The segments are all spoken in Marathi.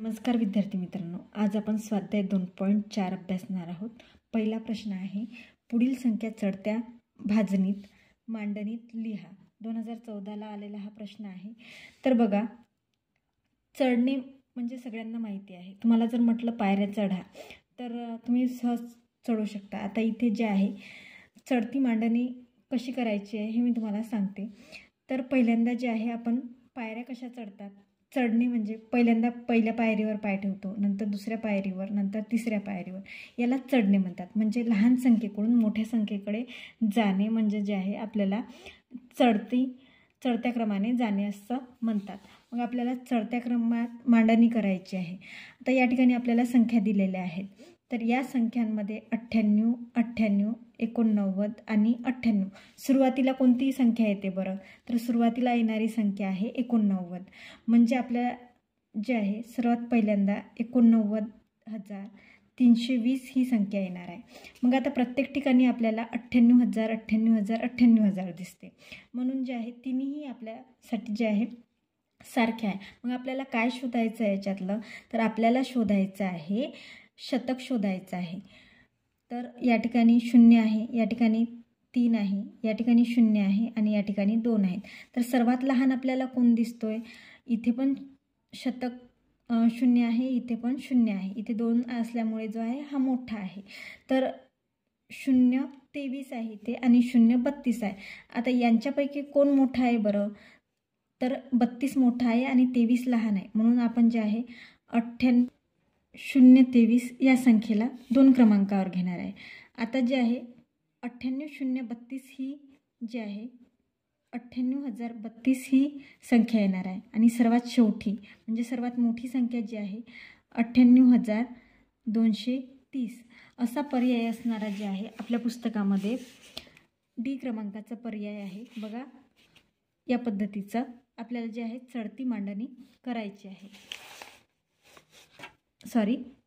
नमस्कार विद्यार्थी मित्रांनो, आज आपण स्वाध्याय 2.4 अभ्यासणार आहोत। पहिला प्रश्न आहे, पुढील संख्या चढत्या भाजणीत मांडणीत लिहा। 2014 ला आलेला हा प्रश्न आहे। तर बघा, चढणे म्हणजे सगळ्यांना माहिती आहे। तुम्हाला जर म्हटलं पायऱ्या चढा तर तुम्ही सहज चढू शकता। आता इथे जे आहे चढती मांडणी कशी करायची आहे हे मी तुम्हाला सांगते। तर पहिल्यांदा जे आहे आपण पायऱ्या कशा चढतात, चढणे म्हणजे पहिल्यांदा पहिल्या पायरीवर पाय ठेवतो, नंतर दुसऱ्या पायरीवर, नंतर तिसऱ्या पायरीवर, याला चढणे म्हणतात। म्हणजे लहान संख्येकडून मोठ्या संख्येकडे जाणे म्हणजे जे आहे आपल्याला चढत्या क्रमाने जाणे असं म्हणतात। मग आपल्याला चढत्या क्रमात मांडणी करायची आहे। आता या ठिकाणी आपल्याला संख्या दिलेल्या आहेत। तर या संख्यांमध्ये 98, 98, 89 आणि 98 सुरुवातीला कोणतीही संख्या येते बरं? तर सुरुवातीला येणारी संख्या आहे 89। म्हणजे आपल्या जे आहे सर्वात पहिल्यांदा 89,320 ही संख्या येणार आहे। मग आता प्रत्येक ठिकाणी आपल्याला 98,000, 98,000, 98,000 दिसते। म्हणून जे आहे तिन्ही आपल्यासाठी जे आहे सारखे आहे। मग आपल्याला काय शोधायचं आहे याच्यातलं? तर आपल्याला शोधायचं आहे शतक शोधायचं आहे। तर या ठिकाणी 0 आहे, या ठिकाणी 3 आहे, या ठिकाणी 0 आहे आणि या ठिकाणी 2 आहेत। तर सर्वात लहान आपल्याला कोण दिसतोय? इथे पण शतक 0 आहे, इथे पण 0 आहे, इथे 2 असल्यामुळे जो आहे हा मोठा आहे। तर 0 23 आहे इथे आणि 0 32 आहे। आता यांच्यापैकी कोण मोठा आहे बरं? तर 32 मोठा आहे आणि 23 लहान आहे। म्हणून आपण जे आहे 023 या संख्येला 2 क्रमांकावर घेणार आहे। आता जे आहे 98,032 ही जी आहे 98,032 ही संख्या येणार आहे आणि सर्वात शेवटी म्हणजे सर्वात मोठी संख्या जी आहे 98,230 असा पर्याय असणारा जे आहे आपल्या पुस्तकामध्ये डी क्रमांकाचा पर्याय आहे। बघा, या पद्धतीचं आपल्याला जे आहे चढती मांडणी करायची आहे।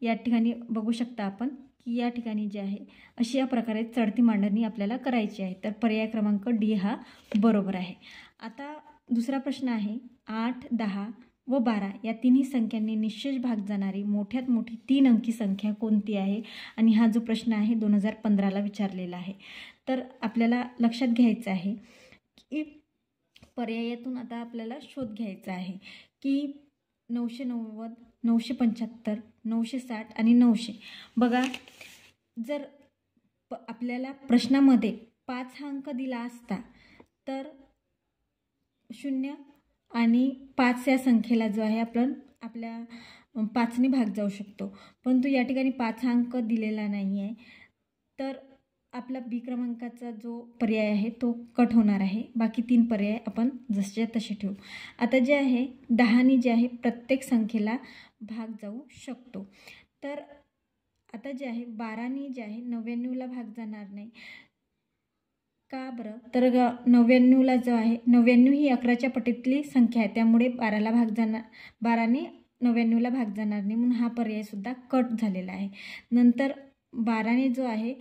या ठिकाणी बघू शकता आपण की या ठिकाणी जे आहे अशी या प्रकारे चढती मांडणी आपल्याला करायची आहे। तर पर्याय क्रमांक डी हा बरोबर आहे। आता दुसरा प्रश्न आहे, 8, 10 व 12 या तिन्ही संख्यांनी निश्चेष भाग जाणारी मोठ्यात मोठी 3 अंकी संख्या कोणती आहे? आणि हा जो प्रश्न आहे 2015 ला विचारलेला आहे। तर आपल्याला लक्षात घ्यायचं आहे की पर्यायातून आता आपल्याला शोध घ्यायचा आहे की 990, 975, 960 आणि 900। बघा, जर आपल्याला प्रश्नामध्ये 5 हा अंक दिला असता तर 0 आणि 5 या संख्येला जो आहे आपण आपल्या 5ने भाग जाऊ शकतो। परंतु या ठिकाणी 5 हा अंक दिलेला नाही आहे। तर आपला बी क्रमांकाचा जो पर्याय आहे तो कट होणार आहे। बाकी 3 पर्याय आपण जसे तसे ठेवू। आता जे आहे 10 जे आहे प्रत्येक संख्येला भाग जाऊ शकतो। तर आता जे आहे 12 जे आहे 99 ला भाग जाणार नाही का बरं? तर 99 ला जो आहे 99 ही 11च्या पटीतली संख्या आहे, त्यामुळे 12ने 99 ला भाग जाणार नाही, म्हणून हा पर्याय सुद्धा कट झालेला आहे। नंतर 12ने जो आहे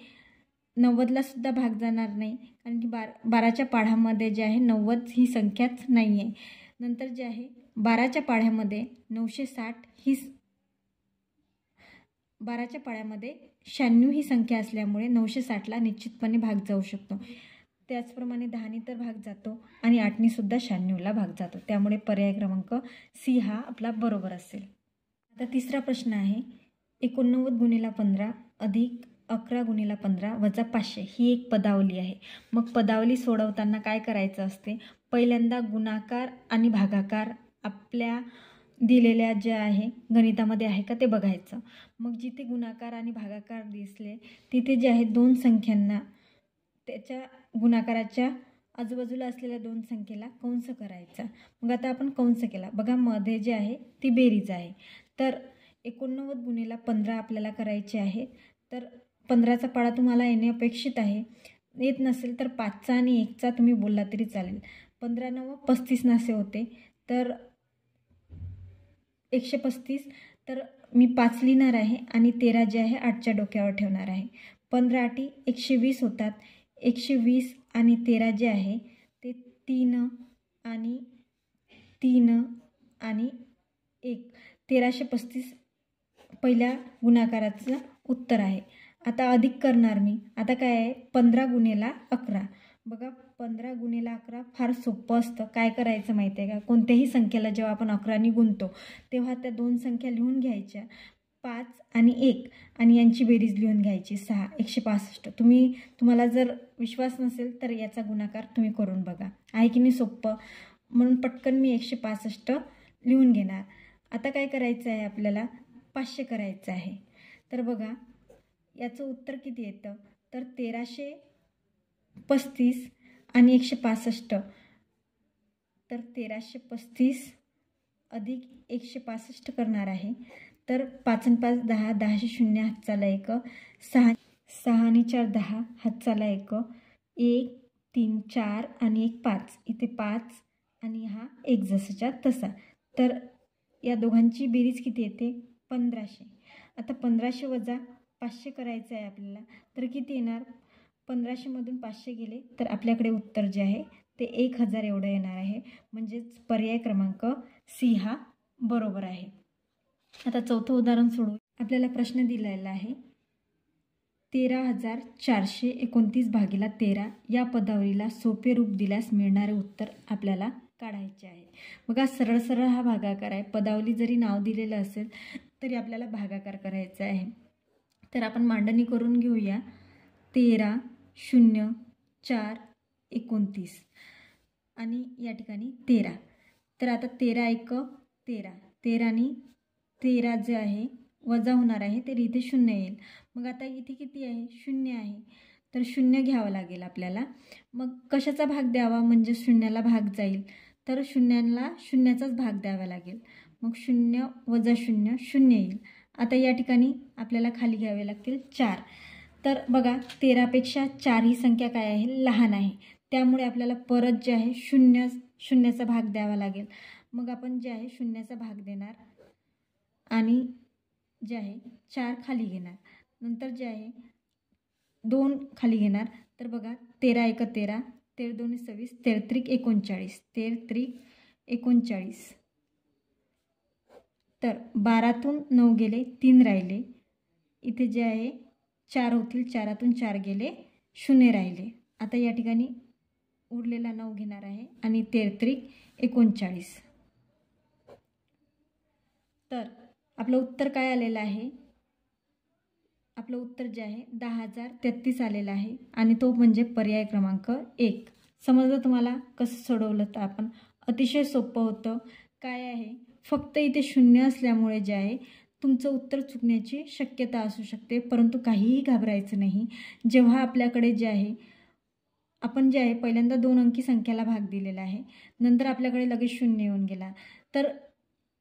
90 ला सुद्धा भाग जाणार नाही, कारण की 12च्या पाढ्यामध्ये जे आहे 90 ही संख्याच नाही आहे। नंतर जे आहे 12च्या पाढ्यामध्ये 960 ही 12च्या पाढ्यामध्ये 96 ही संख्या असल्यामुळे 960 ला निश्चितपणे भाग जाऊ शकतो। त्याचप्रमाणे 10ने तर भाग जातो आणि 8ने सुद्धा 96 ला भाग जातो, त्यामुळे पर्याय क्रमांक सी हा आपला बरोबर असेल। आता तिसरा प्रश्न आहे, 89 × 15 अधिक 11 × 15 वजा 500 ही एक पदावली आहे। मग पदावली सोडवताना काय करायचं असते? पहिल्यांदा गुणाकार आणि भागाकार आपल्या दिलेल्या ज्या आहे गणितामध्ये आहे का ते बघायचं। मग जिथे गुणाकार आणि भागाकार दिसले तिथे जे आहे 2 संख्यांना त्याच्या गुणाकाराच्या आजूबाजूला असलेल्या 2 संख्येला कंस करायचा। मग आता आपण कंस केला, बघा मध्ये जे आहे ती बेरीज आहे। तर 89 × 15 आपल्याला करायचे आहे। तर 15चा पाढा तुम्हाला येणे अपेक्षित आहे, येत नसेल तर 5चा आणि 1चा तुम्ही बोलला तरी चालेल। 15×9 = 35 नासे होते, तर 135, तर मी 5 लिहिणार आहे आणि 13 जे आहे 8च्या डोक्यावर ठेवणार आहे। 15×8 = 120 होतात। 120 आणि 13 जे आहे ते 3 आणि 3 आणि 1, 1335 पहिल्या गुणाकाराचं उत्तर आहे. आता अधिक करणार मी. आता काय आहे, 15 गुणेला 11. बघा 15 गुणेला 11 फार सोपं असतं. काय करायचं माहिती आहे का, कोणत्याही संख्येला जेव्हा आपण 11ने गुणतो तेव्हा त्या दोन संख्या लिहून घ्यायच्या, 5 आणि 1, आणि यांची बेरीज लिहून घ्यायची 6. 165. तुम्हाला जर विश्वास नसेल तर याचा गुणाकार तुम्ही करून बघा. आहे की नाही सोपं. म्हणून पटकन मी 165 लिहून घेणार. आता काय करायचं आहे, आपल्याला 500 करायचं आहे. तर बघा याचं उत्तर किती येतं, तर 1335 आणि 165. तर 1335 अधिक 165 करणार आहे. तर 5 आणि 5 10, 10 0 हातचाला 1, 6 आणि 4 10 हातचाला 1, 1 3 4 आणि 1 5. इथे 5 आणि हा 1 जसाच्या तसा. तर या दोघांची बेरीज किती येते, 1500. आता 1500 वजा 500 करायचं आहे आपल्याला. तर किती येणार, 1500मधून 500 गेले तर आपल्याकडे उत्तर जे आहे ते 1000 एवढं येणार आहे. म्हणजेच पर्याय क्रमांक सी हा बरोबर आहे. आता चौथं उदाहरण सोडू. आपल्याला प्रश्न दिलेला आहे 13,429 भागिले 13 या पदावलीला सोपे रूप दिल्यास मिळणारे उत्तर आपल्याला काढायचे आहे. बघा सरळ सरळ हा भागाकार आहे. पदावली जरी नाव दिलेलं असेल तरी आपल्याला भागाकार करायचा आहे. तर आपण मांडणी करून घेऊया. 13 0 4 29 आणि या ठिकाणी 13. तर आता 13 1 13, 13 आणि 13 जे आहे वजा होणार आहे ते इथे 0 येईल. मग आता इथे किती आहे, 0 आहे. तर 0 घ्यावं लागेल आपल्याला. मग कशाचा भाग द्यावा, म्हणजे 0ला भाग जाईल. तर 0ला 0चाच भाग द्यावा लागेल. मग 0 वजा 0 0 येईल. आता या ठिकाणी आपल्याला खाली घ्यावे लागतील 4. तर बघा 13पेक्षा 4 ही संख्या काय आहे, लहान आहे. त्यामुळे आपल्याला परत जे आहे 0चा भाग द्यावा लागेल. मग आपण जे आहे 0चा भाग देणार आणि जे आहे 4 खाली घेणार. नंतर जे आहे 2 खाली घेणार. तर बघा 13 1 13, 13 2 26, 13 3 39, 13 3 39. तर 12तून 9 गेले, 3 राहिले. इथे जे आहे 4 होतील, 4तून 4 गेले, 0 राहिले. आता या ठिकाणी उरलेला 9 घेणार आहे आणि 13 3 39. तर आपलं उत्तर काय आलेलं आहे, आपलं उत्तर जे आहे 10,033 आलेलं आहे आणि तो म्हणजे पर्याय क्रमांक 1. समजलं तुम्हाला कसं सोडवलं तर आपण, अतिशय सोपं होतं. काय आहे, फक्त इथे 0 असल्यामुळे जे आहे तुमचं उत्तर चुकण्याची शक्यता असू शकते. परंतु काहीही घाबरायचं नाही. जेव्हा आपल्याकडे जे आहे आपण जे आहे पहिल्यांदा 2 अंकी संख्याला भाग दिलेला आहे, नंतर आपल्याकडे लगेच 0 येऊन गेला. तर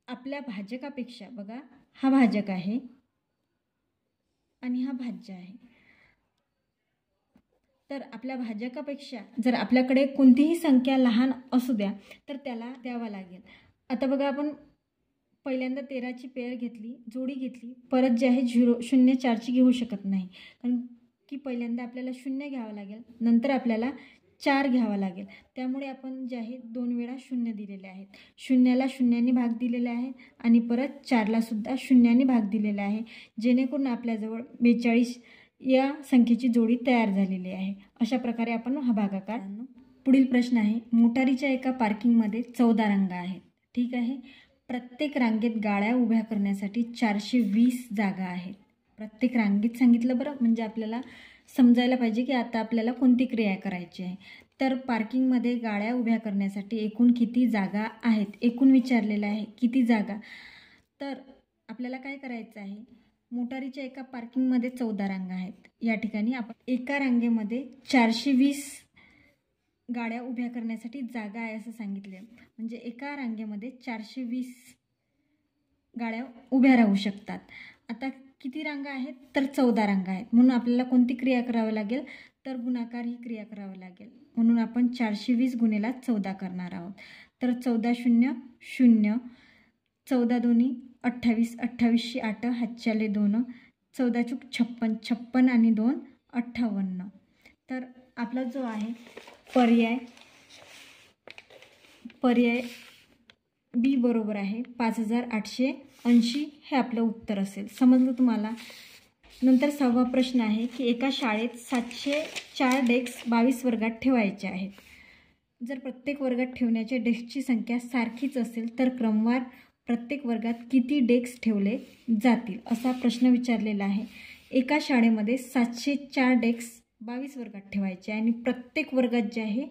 आपल्या भाजकापेक्षा बघा हा भाजक आहे आणि हा भाज्य आहे. तर आपल्या भाजकापेक्षा जर आपल्याकडे कोणतीही संख्या लहान असू द्या तर त्याला द्यावा लागेल. आता बघा आपण पहिल्यांदा 13ची पेअर घेतली, जोडी घेतली, परत जे आहे 0 4ची घेऊ शकत नाही. कारण की पहिल्यांदा आपल्याला 0 घ्यावं लागेल, नंतर आपल्याला 4 घ्यावा लागेल. त्यामुळे आपण जे आहे 2 वेळा 0 दिलेले आहेत. 0ला 0ने भाग दिलेला आहे आणि परत 4ला सुद्धा 0ने भाग दिलेला आहे, जेणेकरून आपल्याजवळ 42 या संख्येची जोडी तयार झालेली आहे. अशा प्रकारे आपण हा भागाकार. पुढील प्रश्न आहे, मोटारीच्या एका पार्किंगमध्ये 14 रांगा आहेत. ठीक आहे. प्रत्येक रांगेत गाड्या उभ्या करण्यासाठी 420 जागा आहेत. प्रत्येक रांगेत सांगितलं बरं, म्हणजे आपल्याला समजायला पाहिजे की आता आपल्याला कोणती क्रिया करायची आहे. तर पार्किंगमध्ये गाड्या उभ्या करण्यासाठी एकूण किती जागा आहेत, एकूण विचारलेलं आहे किती जागा. तर आपल्याला काय करायचं आहे, मोटारीच्या एका पार्किंगमध्ये 14 रांगा आहेत. या ठिकाणी आपण एका रांगेमध्ये 420 गाड्या उभ्या करण्यासाठी जागा आहे असं सांगितले. म्हणजे एका रांगेमध्ये 420 गाड्या उभ्या राहू शकतात. आता किती रांगा आहेत, तर 14 रांगा आहेत. म्हणून आपल्याला कोणती क्रिया करावी लागेल, तर गुणाकार ही क्रिया करावी लागेल. म्हणून आपण 420 गुणेला 14 करणार आहोत. तर 14 0 0, 14 दोन्ही 28, 28 8 हातच्याले 2, 14 चूक 56, 56 आणि 2 58. तर आपला जो आहे पर्याय बी बरोबर आहे 5836. 80 हे आपलं उत्तर असेल. समजलं तुम्हाला? नंतर 6वा प्रश्न आहे की एका शाळेत 704 डेस्क 22 वर्गात ठेवायचे आहेत. जर प्रत्येक वर्गात ठेवण्याच्या डेस्कची संख्या सारखीच असेल तर क्रमवार प्रत्येक वर्गात किती डेस्क ठेवले जातील असा प्रश्न विचारलेला आहे. एका शाळेमध्ये 704 डेस्क 22 वर्गात ठेवायचे आहे आणि प्रत्येक वर्गात जे आहे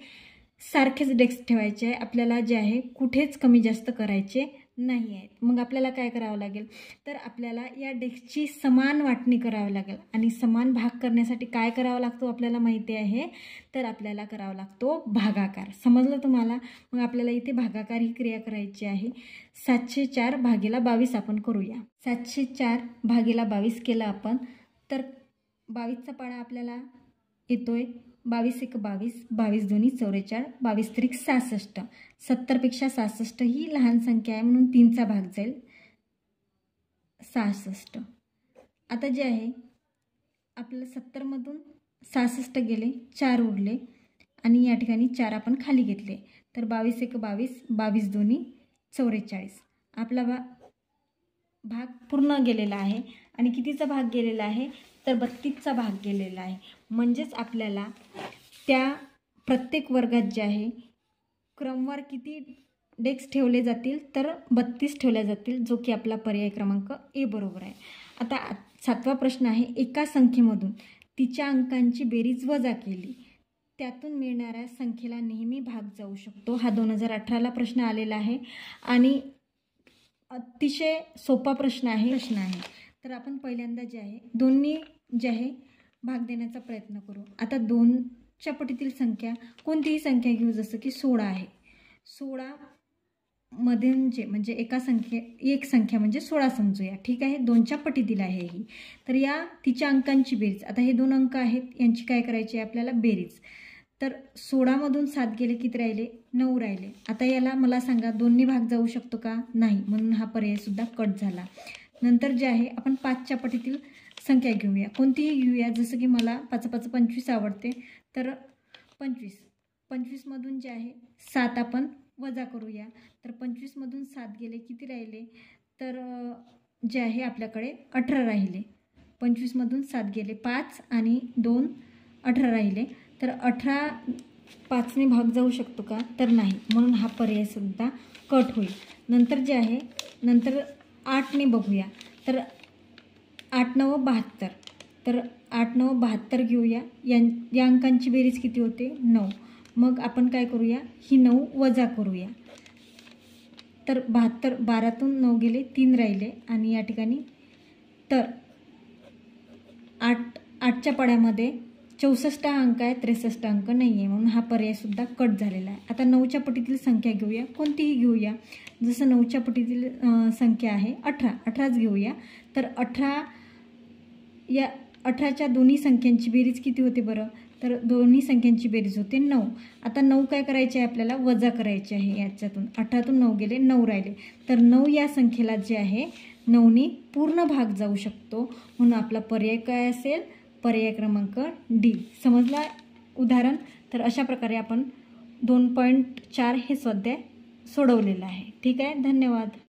सारखेच डेस्क ठेवायचे आहे. आपल्याला जे आहे कुठेच कमी जास्त करायचे नाही आहेत. मग आपल्याला काय करावं लागेल तर आपल्याला या डेस्कची समान वाटणी करावी लागेल आणि समान भाग करण्यासाठी काय करावं लागतो आपल्याला माहिती आहे, तर आपल्याला करावा लागतो भागाकार. समजलं तुम्हाला? मग आपल्याला इथे भागाकार ही क्रिया करायची आहे. 704 भागीला 22 आपण करूया. 704 भागीला 22 केलं आपण तर 22चा पाडा आपल्याला येतोय 22 एक 22, 22 दोन्ही 44, 22 त्रिक 66. 70पेक्षा 66 ही लहान संख्या आहे म्हणून 3चा भाग जाईल 66. आता जे आहे आपल्याला 70मधून 66 गेले, 4 उरले आणि या ठिकाणी 4 आपण खाली घेतले तर 22 एक 22, 22 दोन्ही 44. आपला भाग पूर्ण गेलेला आहे आणि कितीचा भाग गेलेला आहे तर 32चा भाग गेलेला आहे. म्हणजेच आपल्याला त्या प्रत्येक वर्गात जे आहे क्रमवार किती डेस्क ठेवले जातील तर 32 ठेवल्या जातील, जो की आपला पर्याय क्रमांक ए बरोबर आहे. आता 7वा प्रश्न आहे एका संख्येमधून तिच्या अंकांची बेरीज वजा केली त्यातून मिळणाऱ्या संख्येला नेहमी भाग जाऊ शकतो. हा 2018ला प्रश्न आलेला आहे आणि अतिशय सोपा प्रश्न आहे. तर आपण पहिल्यांदा जे आहे दोन्ही जे आहे भाग देण्याचा प्रयत्न करू. आता 2च्या पटीतील संख्या कोणतीही संख्या घेऊ, जसं की 16 आहे. 16 मध्ये म्हणजे एक संख्या म्हणजे 16 समजूया. ठीक आहे, 2च्या पटीतील आहे ही. तर या तिच्या अंकांची बेरीज, आता हे 2 अंक आहेत यांची काय करायची आहे आपल्याला बेरीज. तर 16मधून 7 गेले किती राहिले 9 राहिले. आता याला मला सांगा 2ने भाग जाऊ शकतो का? नाही, म्हणून हा पर्याय सुद्धा कट झाला. नंतर जे आहे आपण 5च्या पटीतील संख्या घेऊया, कोणतीही घेऊया, जसं की मला 5 5 25 आवडते तर 25मधून जे आहे 7 आपण वजा करूया. तर 25मधून 7 गेले किती राहिले तर जे आहे आपल्याकडे 18 राहिले. 25मधून 7 गेले 5 आणि 2 18 राहिले. तर 18 5ने भाग जाऊ शकतो का? तर नाही, म्हणून हा पर्याय सुद्धा कट होईल. नंतर जे आहे नंतर 8ने बघूया तर 8 9 72. तर 8 9 72 घेऊया. या अंकांची बेरीज किती होते 9. मग आपण काय करूया ही 9 वजा करूया. तर 72 12तून 9 गेले 3 राहिले आणि या ठिकाणी तर 8च्या पाड्यामध्ये 64 अंक आहे, 63 अंक नाही आहे, म्हणून हा पर्याय सुद्धा कट झालेला आहे. आता 9च्या पटीतील संख्या घेऊया, कोणतीही घेऊया, जसं 9च्या पटीतील संख्या आहे 18च घेऊया. तर 18च्या दोन्ही संख्यांची बेरीज किती होते बरं? तर दोन्ही संख्यांची बेरीज होते 9. आता 9 काय करायचे आहे आपल्याला वजा करायचे आहे याच्यातून. 18तून 9 गेले 9 राहिले. तर 9 या संख्येला जे आहे 9ने पूर्ण भाग जाऊ शकतो, म्हणून आपला पर्याय काय असेल? पर्याय क्रमांक डी. समजला उदाहरण? तर अशा प्रकारे आपण 2.4 हे स्वाध्याय सोडवलेलं आहे. ठीक आहे, धन्यवाद.